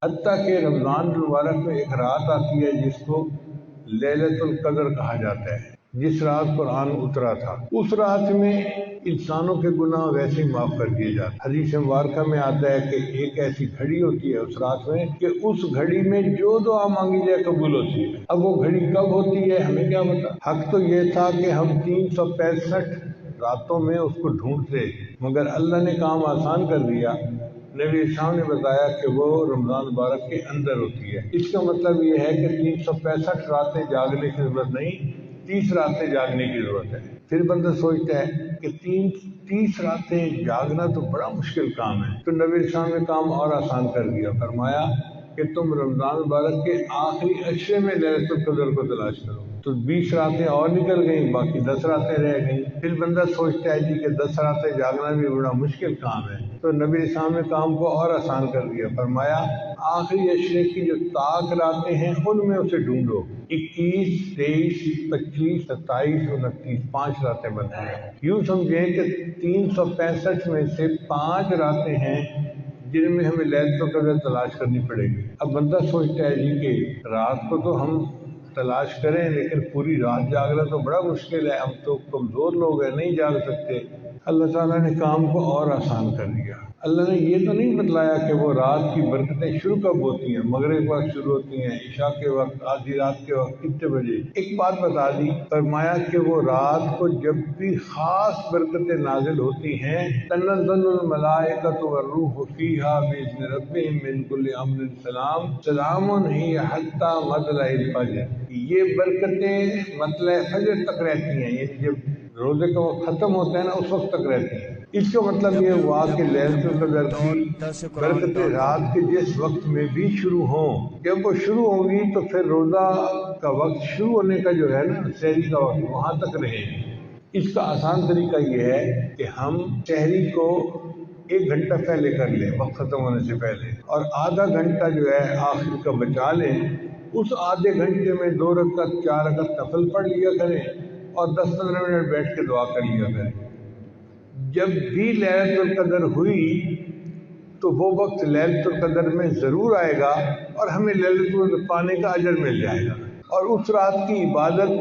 حتیٰ کہ رمضان المبارک میں ایک رات آتی ہے جس کو لیلۃ القدر کہا جاتا ہے، جس رات قرآن اترا تھا۔ اس رات میں انسانوں کے گناہ ویسے ہی معاف کر دیے جاتے ہیں۔ حدیث مبارکہ میں آتا ہے کہ ایک ایسی گھڑی ہوتی ہے اس رات میں کہ اس گھڑی میں جو دعا مانگی جائے قبول ہوتی ہے۔ اب وہ گھڑی کب ہوتی ہے ہمیں کیا پتا۔ حق تو یہ تھا کہ ہم 365 راتوں میں اس کو ڈھونڈتے، مگر اللہ نے کام آسان کر دیا۔ نبی اسلام نے بتایا کہ وہ رمضان مبارک کے اندر ہوتی ہے۔ اس کا مطلب یہ ہے کہ 365 راتیں جاگنے کی ضرورت نہیں، 30 راتیں جاگنے کی ضرورت ہے۔ پھر بندہ سوچتا ہے کہ 30 راتیں جاگنا تو بڑا مشکل کام ہے، تو نبی اسلام نے کام اور آسان کر دیا۔ فرمایا کہ تم رمضان مبارک کے آخری عشرے میں لیلۃ القدر کو تلاش کرو، تو 20 راتیں اور نکل گئیں، باقی 10 راتیں رہ گئیں۔ پھر بندہ سوچتا ہے جی کہ 10 راتیں جاگنا بھی بڑا مشکل کام ہے، تو نبی اسلام نے کام کو اور آسان کر دیا۔ فرمایا آخری عشرے کی جو طاق راتیں ہیں ان میں اسے ڈھونڈو، 21، 23، 25، 27، 29، 5 راتیں بنتی ہیں۔ یوں سمجھیں کہ 365 میں سے 5 راتیں ہیں جن میں ہمیں لیلۃ القدر تلاش کرنی پڑے گی۔ اب بندہ سوچتا ہے جی کہ رات کو تو ہم تلاش کریں لیکن پوری رات جاگنا تو بڑا مشکل ہے، ہم تو کمزور لوگ ہیں، نہیں جاگ سکتے۔ اللہ تعالیٰ نے کام کو اور آسان کر دیا۔ اللہ نے یہ تو نہیں بتلایا کہ وہ رات کی برکتیں شروع کب ہوتی ہیں، مغرب وقت شروع ہوتی ہیں، عشاء کے وقت، آدھی رات کے وقت، کتنے بجے۔ ایک بات بتا دی، فرمایا کہ وہ رات کو جب بھی خاص برکتیں نازل ہوتی ہیں، تنزل الملائکۃ والروح فیہا بإذن ربہم من کل امر سلام، سلام ہی حتی مطلع الفجر۔ یہ برکتیں مطلع فجر تک رہتی ہیں، یعنی جب روزے کا وقت ختم ہوتا ہے نا اس وقت تک رہتی ہیں۔ اس کا مطلب یہ ہوا کہ لیلۃ القدر کی برکتیں رات کے جس وقت میں بھی شروع ہوں، جب وہ شروع ہوں گی تو پھر روزہ کا وقت شروع ہونے کا جو ہے نا سحری کا وقت وہاں تک رہے گی۔ اس کا آسان طریقہ یہ ہے کہ ہم سحری کو 1 گھنٹہ پہلے کر لیں، وقت ختم ہونے سے پہلے، اور آدھا گھنٹہ جو ہے آخر کا بچا لیں۔ اس آدھے گھنٹے میں 2 رکعت 4 رکعت نفل پڑھ لیا کریں اور 10-15 منٹ بیٹھ کے دعا کر لیا کریں۔ جب بھی لیلۃ القدر ہوئی تو وہ وقت لیلۃ القدر میں ضرور آئے گا اور ہمیں لیلۃ القدر پانے کا اجر مل جائے گا، اور اس رات کی عبادت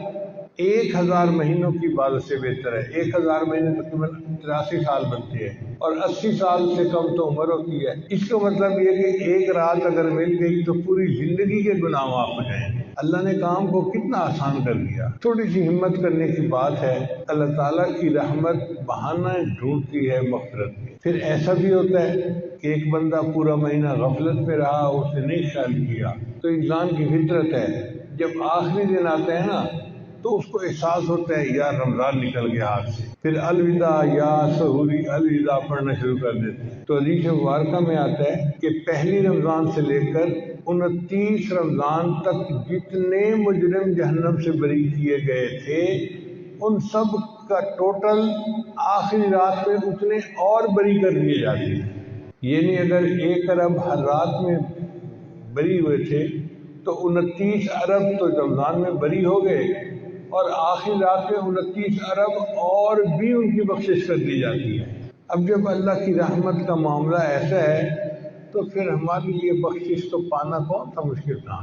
1000 مہینوں کی عبادت سے بہتر ہے۔ 1000 مہینے تقریباً 83 سال بنتے ہیں اور 80 سال سے کم تو عمر ہوتی ہے۔ اس کا مطلب یہ کہ ایک رات اگر مل گئی تو پوری زندگی کے گناہ معاف ہو جائیں گے۔ اللہ نے کام کو کتنا آسان کر دیا۔ تھوڑی سی ہمت کرنے کی بات ہے، اللہ تعالیٰ کی رحمت بہانہ ڈھونڈتی ہے مغفرت کی۔ پھر ایسا بھی ہوتا ہے کہ ایک بندہ پورا مہینہ غفلت میں رہا، اس نے نہیں خیال کیا، تو انسان کی فطرت ہے جب آخری دن آتا ہے نا تو اس کو احساس ہوتا ہے یار رمضان نکل گیا ہاتھ سے، پھر الوداع یا سحوری الوداع پڑھنا شروع کر دیتے ہیں۔ تو حدیث مبارکہ میں آتا ہے کہ پہلی رمضان سے لے کر 29 رمضان تک جتنے مجرم جہنم سے بری کیے گئے تھے ان سب کا ٹوٹل آخری رات میں اتنے اور بری کر دیے جاتے ہیں۔ یعنی اگر 1 ارب ہر رات میں بری ہوئے تھے تو 29 ارب تو رمضان میں بری ہو گئے، اور آخری رات میں 29 ارب اور بھی ان کی بخشش کر دی جاتی ہے۔ اب جب اللہ کی رحمت کا معاملہ ایسا ہے تو پھر ہمارے لیے بخشش تو پانا کون سا مشکل کام ہے۔